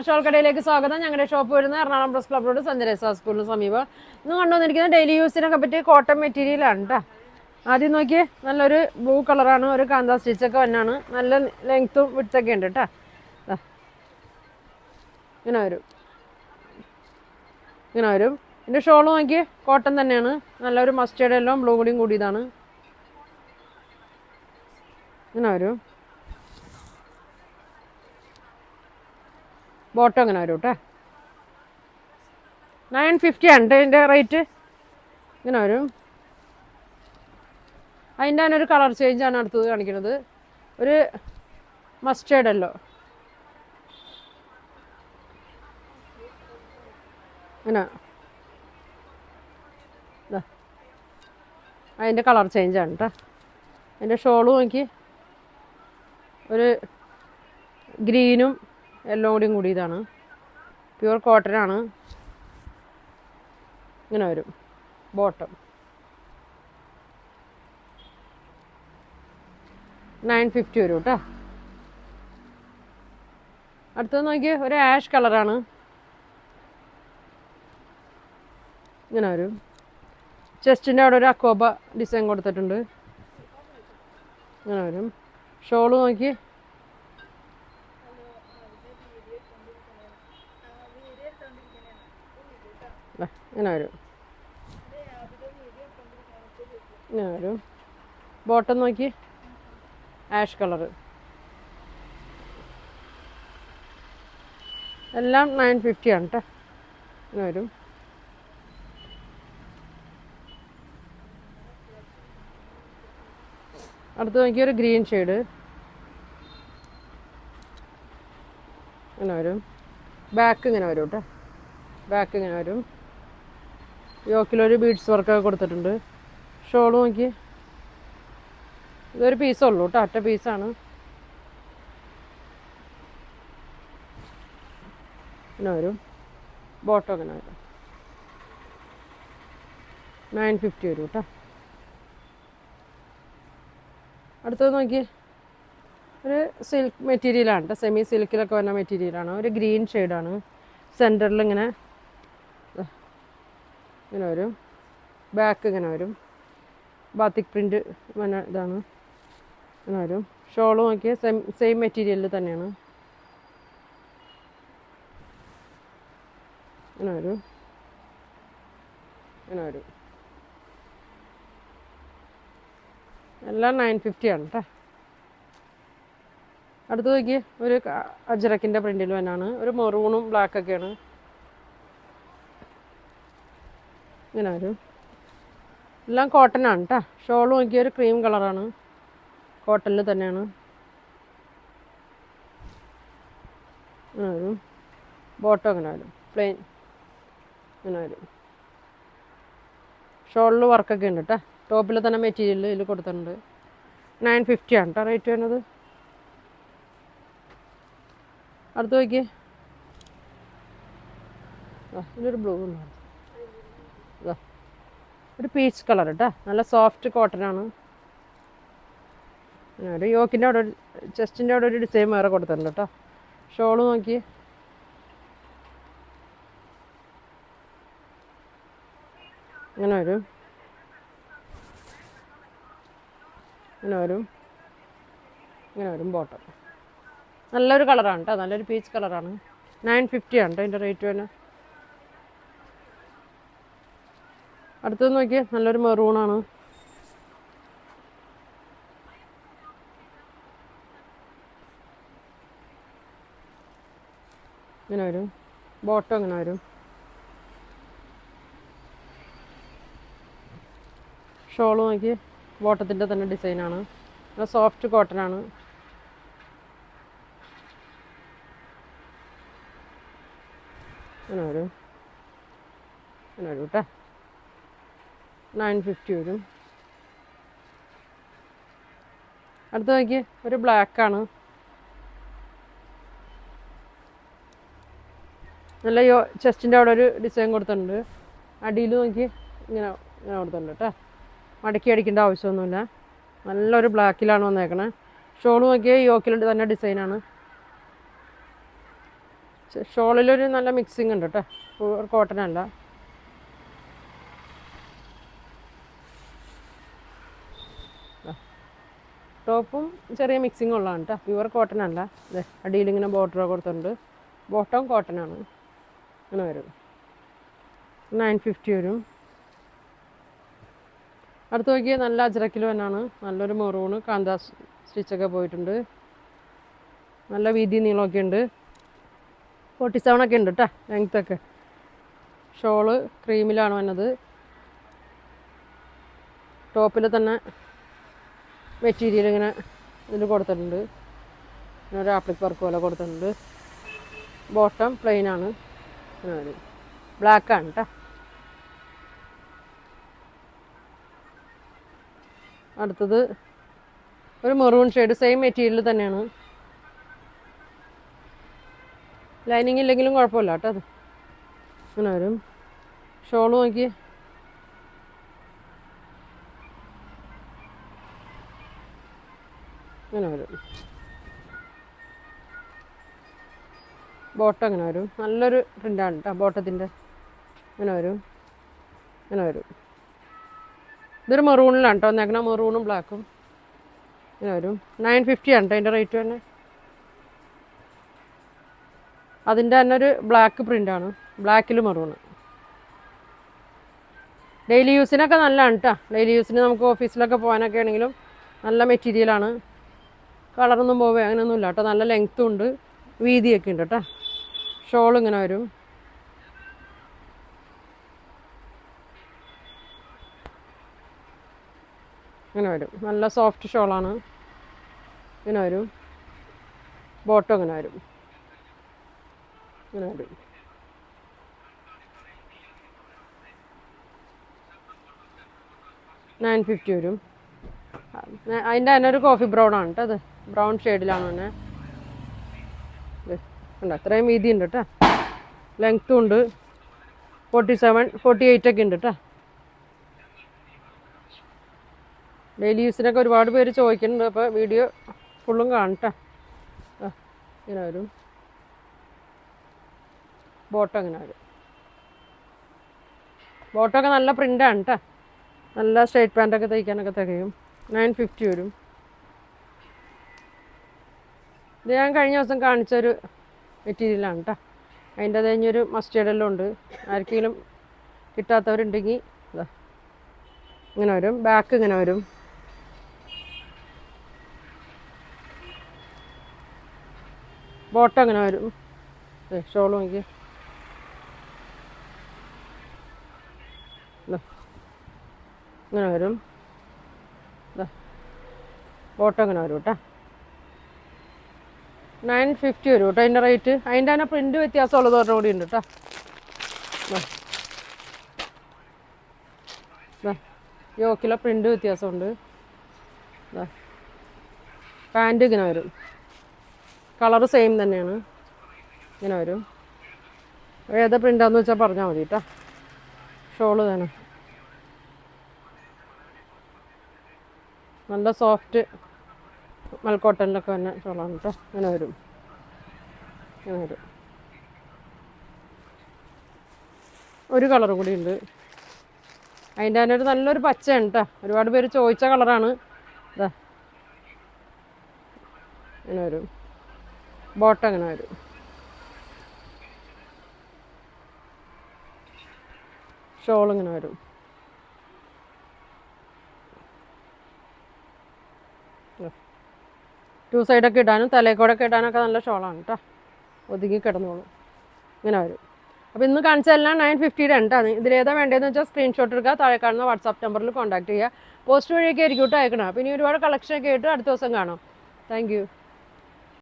Star കടയിലേക്ക് സ്വാഗതം. ഞങ്ങളുടെ ഷോപ്പ് വരുന്നത് Ernakulam press club road saint Teresa സ്കൂളിന് സമീപം. ഇന്ന് കൊണ്ടുവന്നിരിക്കുന്നത് ഡെയിലി യൂസിനൊക്കെ പറ്റിയ കോട്ടൺ മെറ്റീരിയലാണ് കേട്ടോ. ആദ്യം നോക്കിയേ, നല്ലൊരു ബ്ലൂ കളറാണ്, ഒരു കാന്താ സ്റ്റിച്ചൊക്കെ വന്നാണ്, നല്ല ലെങ്ത്തും വിട്ത്തൊക്കെ ഉണ്ട് കേട്ടോ. ഇങ്ങനെ വരും, ഇങ്ങനെ വരും. ഇതിൻ്റെ ഷോൾ നോക്കിയേ, കോട്ടൺ തന്നെയാണ്, നല്ലൊരു മസ്റ്റേർഡ് എല്ലാം ബ്ലൂ കൂടിയും കൂടിയതാണ്. ഇങ്ങനെ വരും. ബോട്ടം ഇങ്ങനെ വരും കേട്ടോ. 950 ആണ് ഇതിൻ്റെ റേറ്റ്. ഇങ്ങനെ വരും. അതിൻ്റെ തന്നെ ഒരു കളർ ചേഞ്ചാണ് അടുത്തത് കാണിക്കുന്നത്, ഒരു മസ്റ്റേർഡല്ലോ. ഇങ്ങനെ അതിൻ്റെ കളർ ചേഞ്ചാണ് കേട്ടോ. അതിൻ്റെ ഷോള് നോക്കി, ഒരു ഗ്രീനും യെല്ലോ കൂടിയും കൂടിയതാണ്, പ്യുവർ കോട്ടനാണ്. ഇങ്ങനെ വരും ബോട്ടം. 950 വരും കേട്ടോ. അടുത്തത് നോക്കിയേ, ഒരു ആഷ് കളറാണ്. ഇങ്ങനെ വരും. ചെസ്റ്റിൻ്റെ അവിടെ ഒരു അക്കോബ ഡിസൈൻ കൊടുത്തിട്ടുണ്ട്. ഇങ്ങനെ വരും. ഷോള് നോക്കി, ഇങ്ങനെ വരും. ഇങ്ങനെ വരും. ബോട്ടം നോക്കി, ആഷ് കളറ്. എല്ലാം 950 ആണ് കേട്ടോ. ഇങ്ങനെ വരും. അടുത്ത് നോക്കി, ഒരു ഗ്രീൻ ഷെയ്ഡ്. ഇങ്ങനെ വരും. ബാക്ക് ഇങ്ങനെ വരും കേട്ടോ. ബാക്ക് ഇങ്ങനെ വരും. യോക്കിലൊരു ബീഡ്സ് വർക്കൊക്കെ കൊടുത്തിട്ടുണ്ട്. ഷോള് നോക്കി, ഇതൊരു പീസുള്ളൂ കേട്ടോ, ഒറ്റ പീസാണ്. ഇങ്ങനെ വരും. ബോട്ടം ഇങ്ങനെ വരും. 950 വരും കേട്ടോ. അടുത്തത് നോക്കി, ഒരു സിൽക്ക് മെറ്റീരിയലാണ് കേട്ടോ, സെമി സിൽക്കിലൊക്കെ വരുന്ന മെറ്റീരിയലാണ്. ഒരു ഗ്രീൻ ഷെയ്ഡാണ്. സെൻറ്ററിൽ ഇങ്ങനെ ഇങ്ങനെ വരും. ബാക്ക് ഇങ്ങനെ വരും. ബാത്തിക് പ്രിൻ്റ് വന്ന ഇതാണ്. ഇങ്ങനെ വരും. ഷോള് നോക്കിയാൽ സെയിം മെറ്റീരിയലിൽ തന്നെയാണ്. ഇങ്ങനെ വരും. ഇങ്ങനെ വരും. എല്ലാം 950 ആണ് കേട്ടോ. അടുത്ത് നോക്കി, ഒരു അജ്രക്കിൻ്റെ പ്രിൻറ്റിൽ തന്നെയാണ്, ഒരു മെറൂണും ബ്ലാക്കൊക്കെയാണ്. ഇങ്ങനെ വരും. എല്ലാം കോട്ടൺ ആണ് കേട്ടോ. ഷോൾ നോക്കിയ ഒരു ക്രീം കളറാണ്, കോട്ടണിൽ തന്നെയാണ്. ഇങ്ങനെ വരും. ബോട്ടം ഇങ്ങനെ വരും, പ്ലെയിൻ ഇങ്ങനെ വരും. ഷോളിൽ വർക്കൊക്കെ ഉണ്ട് കേട്ടോ. ടോപ്പിൽ തന്നെ മെറ്റീരിയൽ ഇതിൽ കൊടുത്തിട്ടുണ്ട്. 950 ആണ് കേട്ടോ റേറ്റ് വരുന്നത്. അടുത്ത് നോക്കിയേ, ഇതിലൊരു ബ്ലൂ ഉണ്ടാകും, ഒരു പീച്ച് കളർ കേട്ടോ, നല്ല സോഫ്റ്റ് കോട്ടനാണ്. ഒരു യോക്കിൻ്റെ അവിടെ, ചെസ്റ്റിൻ്റെ അവിടെ ഒരു ഡിസൈൻ വേറെ കൊടുത്തിട്ടുണ്ട് കേട്ടോ. ഷോള് നോക്കി, ഇങ്ങനെ വരും. ഇങ്ങനെ വരും. ഇങ്ങനെ വരും. ബോട്ടം നല്ലൊരു കളറാണ് കേട്ടോ, നല്ലൊരു പീച്ച് കളറാണ്. 950 ആണ് കേട്ടോ അതിൻ്റെ റേറ്റ് തന്നെ. അടുത്തത് നോക്കിയാൽ നല്ലൊരു മെറൂണാണ്. ഇങ്ങനെ വരും. ബോട്ടം ഇങ്ങനെ വരും. ഷോള് നോക്കി, ബോട്ടത്തിൻ്റെ തന്നെ ഡിസൈനാണ്, നല്ല സോഫ്റ്റ് കോട്ടനാണ്. ഇങ്ങനെ വരും. ഇങ്ങനെ വരും കേട്ടോ. 950 വരും. അടുത്ത് നോക്കി, ഒരു ബ്ലാക്കാണ്, നല്ല ചെസ്റ്റിൻ്റെ അവിടെ ഒരു ഡിസൈൻ കൊടുത്തിട്ടുണ്ട്. അടിയിൽ നോക്കി ഇങ്ങനെ ഇങ്ങനെ കൊടുത്തിട്ടുണ്ട് കേട്ടോ. മടക്കി അടിക്കേണ്ട ആവശ്യമൊന്നുമില്ല. നല്ലൊരു ബ്ലാക്കിലാണ് വന്നേക്കണേ. ഷോൾ നോക്കിയാൽ യോക്കിൽ തന്നെ ഡിസൈനാണ്. ഷോളിലൊരു നല്ല മിക്സിങ് ഉണ്ട് കേട്ടോ, കോട്ടൺ അല്ല. ടോപ്പും ചെറിയ മിക്സിങ് ഉള്ളതാണ് കേട്ടോ, പ്യുവർ കോട്ടൺ അല്ല. അടിയിൽ ഇങ്ങനെ ബോർഡർ കൊടുത്തിട്ടുണ്ട്. ബോട്ടം കോട്ടൺ ആണ്. ഇങ്ങനെ വരും. 950 വരും. അടുത്ത് നോക്കിയാൽ നല്ല അജ്രക്കിൽ തന്നെയാണ്. നല്ലൊരു മെറൂണ് കാന്താ സ്റ്റിച്ചൊക്കെ പോയിട്ടുണ്ട്. നല്ല വീതി നീളമൊക്കെ ഉണ്ട്. 47 ഒക്കെ ഉണ്ട് കേട്ടോ ലെങ്ത്തൊക്കെ. ഷോള് ക്രീമിലാണ് വന്നത്. ടോപ്പിൽ തന്നെ മെറ്റീരിയൽ ഇങ്ങനെ ഇതിൽ കൊടുത്തിട്ടുണ്ട്. പിന്നെ ഒരു ആപ്ലിക് വർക്ക് പോലെ കൊടുത്തിട്ടുണ്ട്. ബോട്ടം പ്ലെയിനാണ്. ബ്ലാക്കാണ് കേട്ടോ. അടുത്തത് ഒരു മെറൂൺ ഷെയ്ഡ്, സെയിം മെറ്റീരിയൽ തന്നെയാണ്. ലൈനിങ് ഇല്ലെങ്കിലും കുഴപ്പമില്ല കേട്ടോ. അത് അങ്ങനെ വരും. ഷോള് നോക്കി, ഇങ്ങനെ വരും. ബോട്ടം ഇങ്ങനെ വരും. നല്ലൊരു പ്രിൻ്റാണ് കേട്ടോ ബോട്ടത്തിൻ്റെ. ഇങ്ങനെ വരും. ഇങ്ങനെ വരും. ഇതൊരു മെറൂണിലാണ് കേട്ടോ വന്നേക്കണ, മെറൂണും ബ്ലാക്കും. ഇങ്ങനെ വരും. 950 ആണ് കേട്ടോ അതിൻ്റെ റേറ്റ് തന്നെ. അതിൻ്റെ തന്നെ ഒരു ബ്ലാക്ക് പ്രിൻ്റാണ്, ബ്ലാക്കിൽ മെറൂണ്. ഡെയിലി യൂസിനൊക്കെ നല്ലതാണ് കേട്ടോ. ഡെയിലി യൂസിന് നമുക്ക് ഓഫീസിലൊക്കെ പോകാനൊക്കെ ആണെങ്കിലും നല്ല മെറ്റീരിയലാണ്. കളറൊന്നും പോവേ അങ്ങനെയൊന്നും ഇല്ല കേട്ടോ. നല്ല ലെങ്ത്തും ഉണ്ട്, വീതിയൊക്കെ ഉണ്ട് കേട്ടോ. ഷോൾ ഇങ്ങനെ വരും. ഇങ്ങനെ വരും. നല്ല സോഫ്റ്റ് ഷോളാണ്. ഇങ്ങനെ വരും. ബോട്ടം ഇങ്ങനെ വരും. ഇങ്ങനെ വരും. $950 വരും. അതിൻ്റെ തന്നെ ഒരു കോഫി ബ്രൗൺ ആണ് കേട്ടോ. അത് ബ്രൗൺ ഷെയ്ഡിലാണ് തന്നെ. ഉണ്ട്, അത്രയും വീതി ഉണ്ട് കേട്ടോ. ലെങ്ത്തും ഉണ്ട്. 47, 48 ഒക്കെ ഉണ്ട് കേട്ടോ. ഡെയിലി യൂസിനൊക്കെ ഒരുപാട് പേര് ചോദിക്കുന്നുണ്ട്. അപ്പോൾ വീഡിയോ ഫുള്ളും കാണട്ടെ. ഇങ്ങനെ വരും. ബോട്ടം ഇങ്ങനെ വരും. ബോട്ടമൊക്കെ നല്ല പ്രിൻ്റാണ് കേട്ടോ. നല്ല സ്ട്രൈറ്റ് പാൻറ്റൊക്കെ തയ്ക്കാനൊക്കെ തികയും. 950 വരും. ഇത് ഞാൻ കഴിഞ്ഞ ദിവസം കാണിച്ചൊരു മെറ്റീരിയലാണ് കേട്ടോ. അതിൻ്റെ കഴിഞ്ഞൊരു മസ്റ്റേർഡെല്ലാം ഉണ്ട്. ആർക്കെങ്കിലും കിട്ടാത്തവരുണ്ടെങ്കിൽ ഇതാ ഇങ്ങനെ വരും. ബാക്ക് ഇങ്ങനെ വരും. ബോട്ടം ഇങ്ങനെ വരും. ഷോൾ നോക്കി, ഇങ്ങനെ വരും. ബോട്ടം ഇങ്ങനെ വരും കേട്ടോ. 950 വരും കേട്ടോ അതിൻ്റെ റേറ്റ്. അതിൻ്റെ തന്നെ പ്രിൻ്റ് വ്യത്യാസമുള്ളത് ഒരെണ്ണം കൂടി ഉണ്ട് കേട്ടോ. യോക്കിലെ പ്രിൻ്റ് വ്യത്യാസമുണ്ട്. പാൻറ്റ് ഇങ്ങനെ വരും. കളറ് സെയിം തന്നെയാണ്. ഇങ്ങനെ വരും. ഏതാ പ്രിൻ്റാന്ന് വെച്ചാൽ പറഞ്ഞാൽ മതി കേട്ടോ. ഷോള് തന്നെ നല്ല സോഫ്റ്റ് മൽക്കോട്ടനിലൊക്കെ തന്നെ ഷോളാണ് കേട്ടോ. ഇങ്ങനെ വരും. ഇങ്ങനെ വരും. ഒരു കളറും കൂടി ഉണ്ട്. അതിൻ്റെ തന്നെ ഒരു നല്ലൊരു പച്ചയാണ് കേട്ടോ. ഒരുപാട് പേര് ചോദിച്ച കളറാണ്. ഇതാ ഇങ്ങനെ വരും. ബോട്ടം ഇങ്ങനെ വരും. ഷോൾ ഇങ്ങനെ വരും. ടു സൈഡൊക്കെ ഇടാനും തലയിൽക്കൂടൊക്കെ ഇടാനൊക്കെ നല്ല ഷോളാണ് കേട്ടോ. ഒതുങ്ങി കിടന്നോളൂ. ഇങ്ങനെ വരും. അപ്പോൾ ഇന്ന് കാണിച്ചതെല്ലാം 950 ആണ്. ഇതിലേതാ വേണ്ടതെന്ന് വെച്ചാൽ സ്ക്രീൻഷോട്ട് എടുക്കുക. താഴെ കാണുന്ന വാട്സാപ്പ് നമ്പറിൽ കോൺടാക്ട് ചെയ്യുക. പോസ്റ്റ് വഴിയൊക്കെ ആയിരിക്കും കേട്ടോ അയക്കണം. അപ്പോൾ ഇനി ഒരുപാട് കളക്ഷനൊക്കെ ആയിട്ട് അടുത്ത ദിവസം കാണാം. Thank you.